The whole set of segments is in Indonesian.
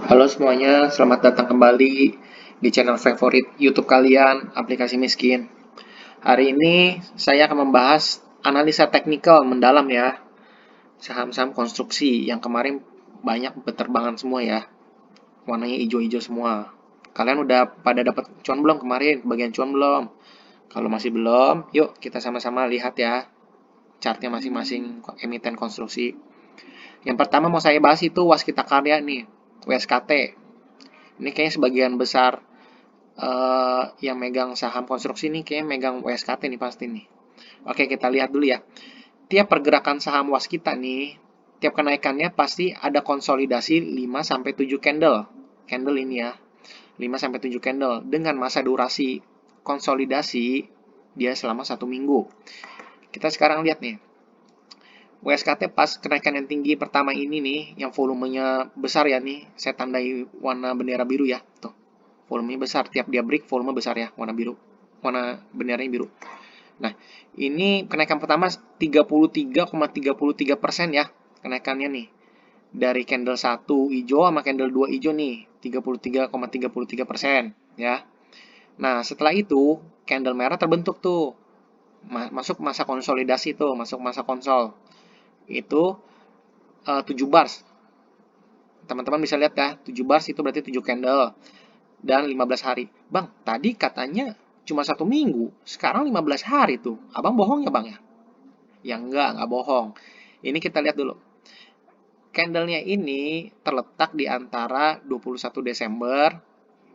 Halo semuanya, selamat datang kembali di channel favorit YouTube kalian, Aplikasi Miskin. Hari ini saya akan membahas analisa teknikal mendalam ya, saham-saham konstruksi yang kemarin banyak berterbangan semua ya, warnanya hijau-hijau semua. Kalian udah pada dapat cuan belum kemarin? Bagian cuan belum? Kalau masih belum, yuk kita sama-sama lihat ya chartnya masing-masing emiten konstruksi. Yang pertama mau saya bahas itu Waskita Karya nih, WSKT. Ini kayaknya sebagian besar yang megang saham konstruksi ini kayaknya megang WSKT nih pasti nih. Oke, kita lihat dulu ya. Tiap pergerakan saham Waskita nih, tiap kenaikannya pasti ada konsolidasi 5 sampai 7 candle. Candle ini ya. 5 sampai 7 candle dengan masa durasi konsolidasi dia selama 1 minggu. Kita sekarang lihat nih. WSKT pas kenaikan yang tinggi pertama ini nih, yang volumenya besar ya nih, saya tandai warna bendera biru ya. Tuh, volumenya besar, tiap dia break volume besar ya, warna biru. Warna benderanya biru. Nah, ini kenaikan pertama 33,33% ya kenaikannya nih. Dari candle 1 hijau sama candle 2 hijau nih, 33,33% ya. Nah, setelah itu candle merah terbentuk tuh. Masuk masa konsolidasi tuh, masuk masa konsol. Itu 7 bars. Teman-teman bisa lihat ya, 7 bars itu berarti 7 candle dan 15 hari. Bang, tadi katanya cuma 1 minggu, sekarang 15 hari tuh. Abang bohong ya bang ya? Ya enggak bohong. Ini kita lihat dulu. Candlenya ini terletak di antara 21 Desember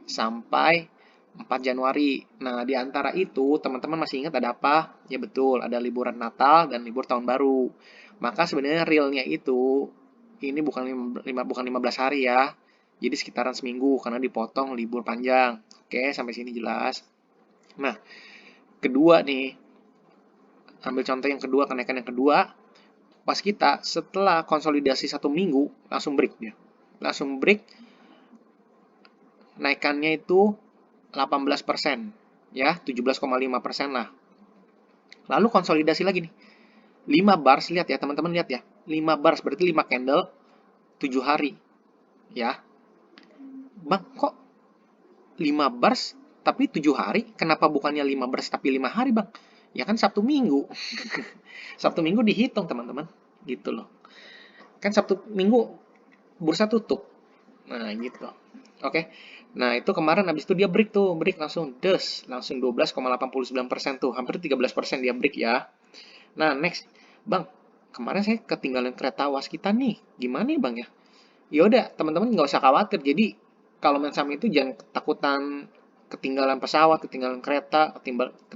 sampai 4 Januari. Nah, di antara itu, teman-teman masih ingat ada apa? Ya betul, ada liburan Natal dan libur Tahun Baru. Maka sebenarnya realnya itu, ini bukan 15 hari ya. Jadi sekitaran seminggu, karena dipotong libur panjang. Oke, sampai sini jelas. Nah, kedua nih, ambil contoh yang kedua, kenaikan yang kedua, pas kita setelah konsolidasi 1 minggu, langsung break dia. Langsung break, naikannya itu 18%, ya 17,5% lah. Lalu konsolidasi lagi nih. 5 bars, lihat ya teman-teman, lihat ya. 5 bars berarti 5 candle 7 hari. Ya. Bang, kok 5 bars tapi 7 hari? Kenapa bukannya 5 bars tapi 5 hari, Bang? Ya kan Sabtu Minggu. Sabtu Minggu dihitung, teman-teman. Gitu loh. Kan Sabtu Minggu bursa tutup. Nah, gitu. Oke. Nah, itu kemarin habis itu dia break tuh, break langsung langsung 12,89% tuh, hampir 13% dia break ya. Nah, next. Bang, kemarin saya ketinggalan kereta waskita nih. Gimana ya, Bang ya? Ya udah, teman-teman nggak usah khawatir. Jadi, kalau main saham itu jangan ketakutan ketinggalan pesawat, ketinggalan kereta,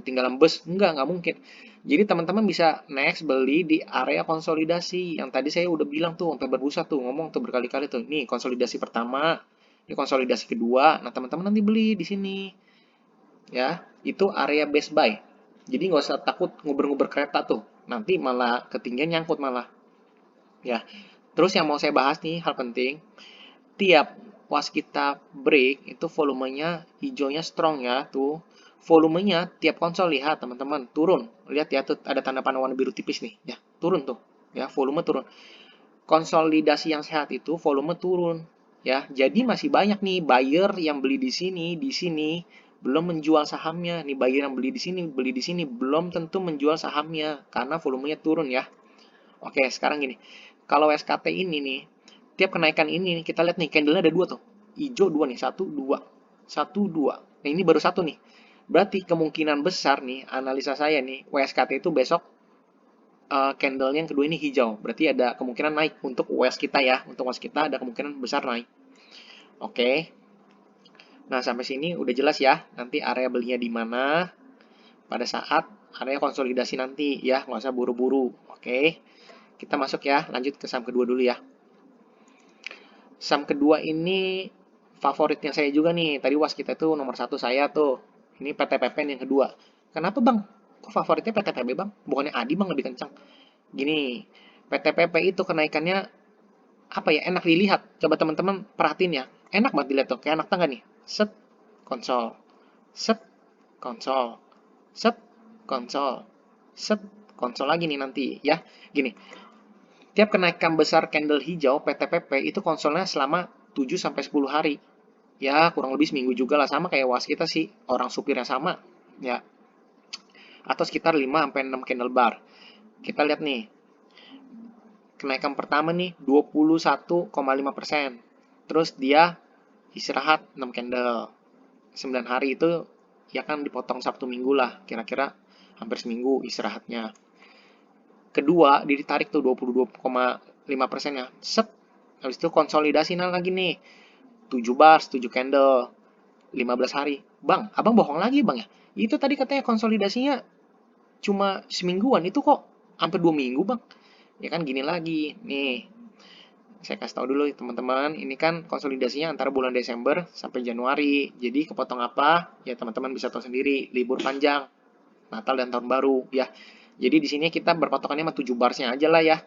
ketinggalan bus. Nggak mungkin. Jadi teman-teman bisa next beli di area konsolidasi. Yang tadi saya udah bilang tuh, sampai berbusa tuh, ngomong tuh berkali-kali tuh. Nih, konsolidasi pertama, ini konsolidasi kedua. Nah, teman-teman nanti beli di sini. Ya, itu area best buy. Jadi nggak usah takut nguber-nguber kereta tuh. Nanti malah ketinggian nyangkut malah. Ya, terus yang mau saya bahas nih, hal penting. Tiap pas kita break, itu volumenya hijaunya strong ya, tuh. Volumenya tiap konsol lihat teman-teman, turun. Lihat ya, tuh ada tanda panah warna biru tipis nih. Ya, turun tuh. Ya, volume turun. Konsolidasi yang sehat itu volume turun. Ya, jadi masih banyak nih buyer yang beli di sini belum menjual sahamnya. Nih buyer yang beli di sini belum tentu menjual sahamnya karena volumenya turun ya. Oke, sekarang gini. Kalau SKT ini nih, tiap kenaikan ini kita lihat nih candlenya ada dua tuh. Hijau dua nih, satu dua, satu dua. Nah ini baru satu nih. Berarti kemungkinan besar nih analisa saya nih WSKT itu besok candle yang kedua ini hijau. Berarti ada kemungkinan naik untuk US kita ya. Untuk US kita ada kemungkinan besar naik. Oke. Nah, sampai sini udah jelas ya. Nanti area belinya di mana pada saat area konsolidasi nanti ya. Nggak usah buru-buru. Oke. Kita masuk ya. Lanjut ke saham kedua dulu ya. Saham kedua ini favoritnya saya juga nih. Tadi was kita itu nomor satu saya tuh. Ini PTPP yang kedua. Kenapa bang? Kok favoritnya PTPP bang? Bukannya Adi bang lebih kencang? Gini, PTPP itu kenaikannya apa ya, enak dilihat. Coba teman-teman perhatiin ya. Enak banget dilihat tuh. Kayak anak tangga nih. Set, konsol. Set, konsol. Set, konsol. Set, konsol lagi nih nanti ya. Gini, tiap kenaikan besar candle hijau PTPP itu konsolnya selama 7 sampai 10 hari. Ya, kurang lebih seminggu juga lah, sama kayak was kita sih, orang supirnya sama, ya. Atau sekitar 5 sampai 6 candle bar. Kita lihat nih, kenaikan pertama nih 21,5%. Terus dia istirahat 6 candle. 9 hari itu ya kan dipotong Sabtu Minggu lah, kira-kira hampir seminggu istirahatnya. Kedua, ditarik tuh 22,5% ya. Set. Habis itu konsolidasi lagi nih. 7 bars, 7 candle, 15 hari. Bang, abang bohong lagi bang ya? Itu tadi katanya konsolidasinya cuma semingguan, itu kok hampir 2 minggu bang? Ya kan gini lagi, nih. Saya kasih tahu dulu teman-teman, ini kan konsolidasinya antara bulan Desember sampai Januari. Jadi kepotong apa? Ya teman-teman bisa tahu sendiri, libur panjang, Natal dan Tahun Baru ya. Jadi di sini kita berpatokannya sama 7 barsnya aja lah ya.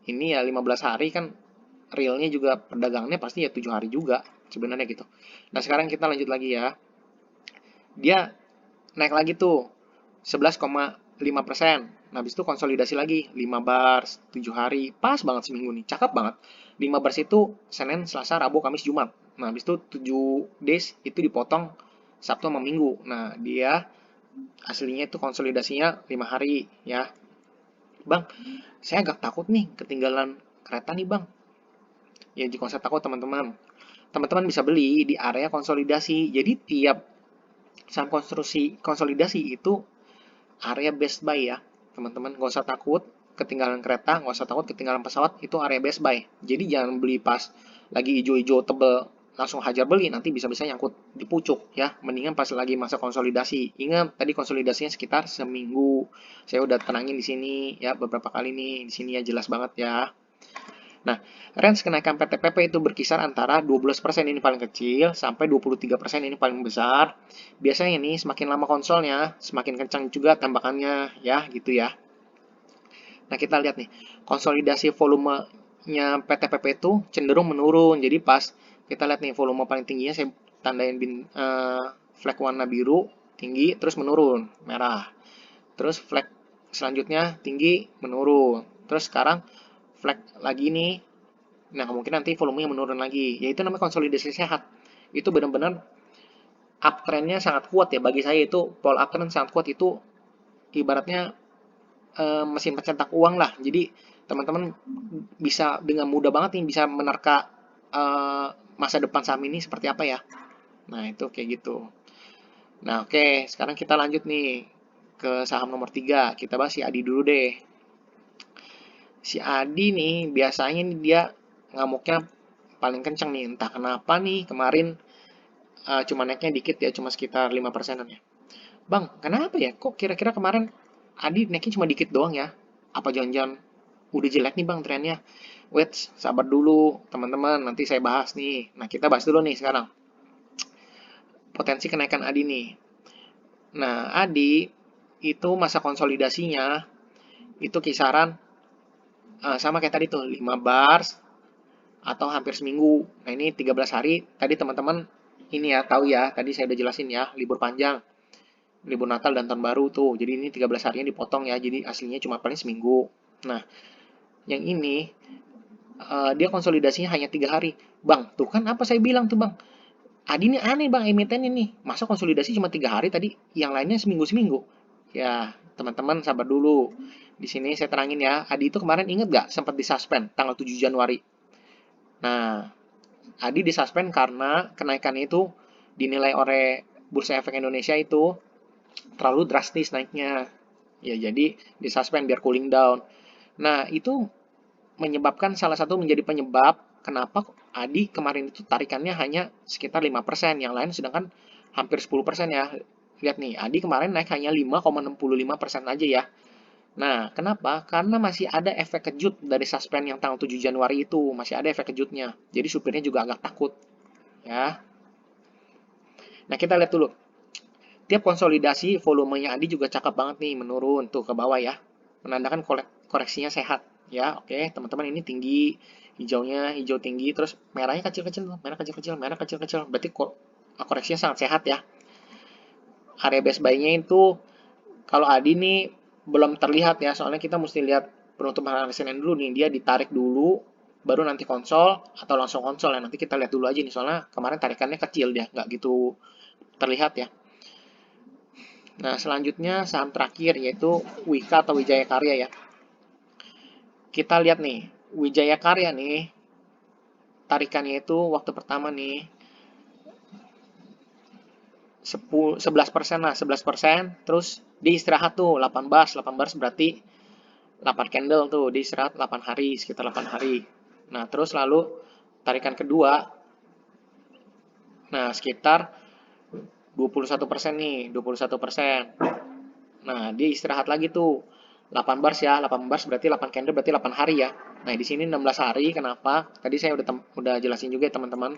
Ini ya 15 hari kan, realnya juga perdagangannya pasti ya 7 hari juga sebenarnya gitu. Nah sekarang kita lanjut lagi ya. Dia naik lagi tuh 11,5%. Nah, habis itu konsolidasi lagi 5 bars, 7 hari. Pas banget seminggu nih, cakep banget. 5 bars itu Senin, Selasa, Rabu, Kamis, Jumat. Nah, habis itu 7 days itu dipotong Sabtu sama Minggu. Nah, dia aslinya itu konsolidasinya 5 hari ya. Bang, saya agak takut nih ketinggalan kereta nih, Bang. Ya, jika saya takut teman-teman. Teman-teman bisa beli di area konsolidasi. Jadi tiap saham konsolidasi itu area best buy ya teman-teman, nggak usah takut ketinggalan kereta, nggak usah takut ketinggalan pesawat, itu area best buy. Jadi jangan beli pas lagi hijau-hijau tebel langsung hajar beli, nanti bisa-bisa nyangkut di pucuk ya. Mendingan pas lagi masa konsolidasi. Ingat tadi konsolidasinya sekitar seminggu, saya udah tenangin di sini ya beberapa kali nih, di sini ya jelas banget ya. Nah, range kenaikan PTPP itu berkisar antara 12% ini paling kecil sampai 23% ini paling besar. Biasanya nih semakin lama konsolnya, semakin kencang juga tembakannya ya, gitu ya. Nah, kita lihat nih, konsolidasi volumenya PTPP itu cenderung menurun. Jadi pas kita lihat nih volume paling tingginya saya tandain flag warna biru tinggi terus menurun, merah. Terus flag selanjutnya tinggi menurun. Terus sekarang flag lagi nih. Nah, kemungkinan nanti volumenya menurun lagi. Yaitu namanya konsolidasi sehat. Itu benar-benar uptrendnya sangat kuat ya. Bagi saya itu pola uptrend sangat kuat, itu ibaratnya mesin pencetak uang lah. Jadi teman-teman bisa dengan mudah banget nih bisa menerka masa depan saham ini seperti apa ya. Nah, itu kayak gitu. Nah, oke, sekarang kita lanjut nih ke saham nomor 3. Kita bahas si Adi dulu deh. Si Adi nih biasanya nih dia ngamuknya paling kenceng nih, entah kenapa nih kemarin cuma naiknya dikit ya, cuma sekitar 5%-an ya. Bang, kenapa ya? Kok kira-kira kemarin Adi naiknya cuma dikit doang ya? Apa jangan-jangan udah jelek nih bang trennya? Wait, sabar dulu teman-teman, nanti saya bahas nih. Nah, kita bahas dulu nih sekarang. Potensi kenaikan Adi nih. Nah, Adi itu masa konsolidasinya itu kisaran sama kayak tadi tuh 5 bars atau hampir seminggu. Nah, ini 13 hari. Tadi teman-teman ini ya tahu ya, tadi saya udah jelasin ya, libur panjang, libur Natal dan Tahun Baru tuh. Jadi ini 13 harinya dipotong ya. Jadi aslinya cuma paling seminggu. Nah, yang ini dia konsolidasinya hanya 3 hari. Bang, tuh kan apa saya bilang tuh, Bang. Adi ini aneh, Bang, emiten ini. Masa konsolidasi cuma 3 hari tadi, yang lainnya seminggu-seminggu. Ya, teman-teman sabar dulu. Di sini saya terangin ya. Adi itu kemarin inget gak sempat disuspend tanggal 7 Januari. Nah, Adi disuspend karena kenaikannya itu dinilai oleh Bursa Efek Indonesia itu terlalu drastis naiknya. Ya, jadi disuspend biar cooling down. Nah, itu menyebabkan salah satu menjadi penyebab kenapa Adi kemarin itu tarikannya hanya sekitar 5%, yang lain sedangkan hampir 10% ya. Lihat nih, Adi kemarin naik hanya 5,65% aja ya. Nah, kenapa? Karena masih ada efek kejut dari suspend yang tanggal 7 Januari itu, masih ada efek kejutnya. Jadi supirnya juga agak takut, ya. Nah, kita lihat dulu. Tiap konsolidasi volumenya Adi juga cakep banget nih, menurun tuh ke bawah ya. Menandakan koreksinya sehat, ya. Oke, teman-teman ini tinggi, hijaunya hijau tinggi, terus merahnya kecil-kecil, merah kecil-kecil, merah kecil-kecil. Berarti koreksinya sangat sehat ya. Area base buy-nya itu kalau Adi nih belum terlihat ya, soalnya kita mesti lihat penutupan hari Senin dulu nih, dia ditarik dulu baru nanti konsol atau langsung konsol ya. Nanti kita lihat dulu aja nih, soalnya kemarin tarikannya kecil dia, nggak gitu terlihat ya. Nah, selanjutnya saham terakhir yaitu Wika atau Wijaya Karya ya. Kita lihat nih, Wijaya Karya nih, tarikannya itu waktu pertama nih 11% lah, 11%, terus di istirahat tuh 8 bars, 8 bars berarti 8 candle tuh, di istirahat 8 hari, sekitar 8 hari. Nah, terus lalu tarikan kedua, nah sekitar 21% nih, 21%. Nah, dia istirahat lagi tuh, 8 bars ya, 8 bars berarti 8 candle berarti 8 hari ya. Nah, di sini 16 hari, kenapa? Tadi saya udah jelasin juga ya teman-teman.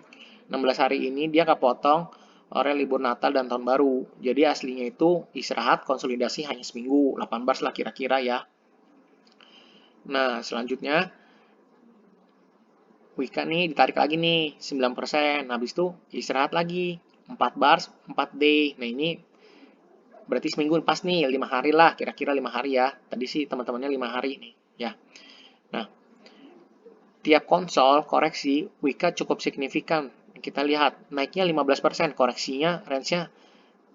16 hari ini dia kepotong oleh libur Natal dan Tahun Baru. Jadi aslinya itu istirahat konsolidasi hanya seminggu, 8 bars lah kira-kira ya. Nah, selanjutnya Wika nih ditarik lagi nih 9%. Habis itu istirahat lagi 4 bars, 4 day. Nah, ini berarti seminggu pas nih 5 hari lah, kira-kira 5 hari ya. Tadi sih teman-temannya 5 hari nih ya. Nah, tiap konsol koreksi Wika cukup signifikan. Kita lihat naiknya 15%, koreksinya range-nya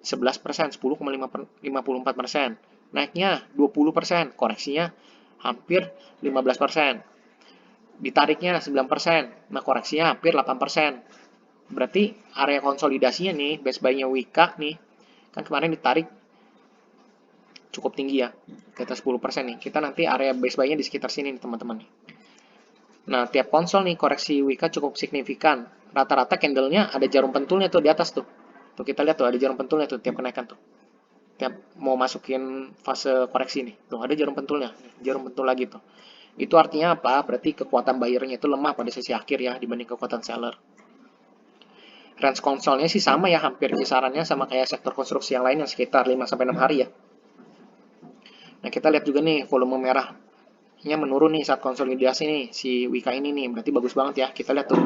11%, 10,54%. Naiknya 20%, koreksinya hampir 15%. Ditariknya 9%, nah koreksinya hampir 8%. Berarti area konsolidasinya nih, base buy-nya Wika nih, kan kemarin ditarik cukup tinggi ya, ke atas 10% nih. Kita nanti area base buy-nya di sekitar sini nih teman-teman. Nah, tiap konsol nih koreksi Wika cukup signifikan. Rata-rata candlenya ada jarum pentulnya tuh di atas tuh. Tuh kita lihat tuh ada jarum pentulnya tuh tiap kenaikan tuh. Tiap mau masukin fase koreksi nih. Tuh ada jarum pentulnya. Jarum pentul lagi tuh. Itu artinya apa? Berarti kekuatan buyernya itu lemah pada sesi akhir ya dibanding kekuatan seller. Range konsolnya sih sama ya, hampir kisarannya sama kayak sektor konstruksi yang lain yang sekitar 5-6 hari ya. Nah, kita lihat juga nih volume merahnya menurun nih saat konsolidasi nih si Wika ini nih. Berarti bagus banget ya. Kita lihat tuh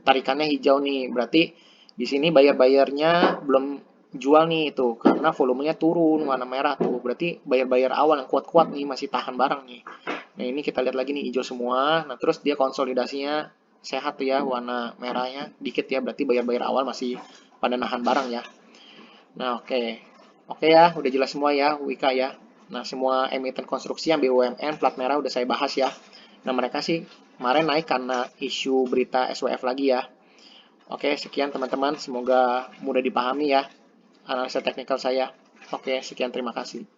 tarikannya hijau nih. Berarti di sini buyer-buyernya belum jual nih itu karena volumenya turun warna merah tuh. Berarti buyer-buyer awal yang kuat-kuat nih masih tahan barang nih. Nah, ini kita lihat lagi nih hijau semua. Nah, terus dia konsolidasinya sehat tuh ya, warna merahnya dikit ya. Berarti buyer-buyer awal masih pada nahan barang ya. Nah, oke. Oke ya, udah jelas semua ya, Wika ya. Nah, semua emiten konstruksi yang BUMN plat merah udah saya bahas ya. Nah, mereka sih kemarin naik karena isu berita SWF lagi ya. Oke, sekian teman-teman. Semoga mudah dipahami ya analisa teknikal saya. Oke, sekian terima kasih.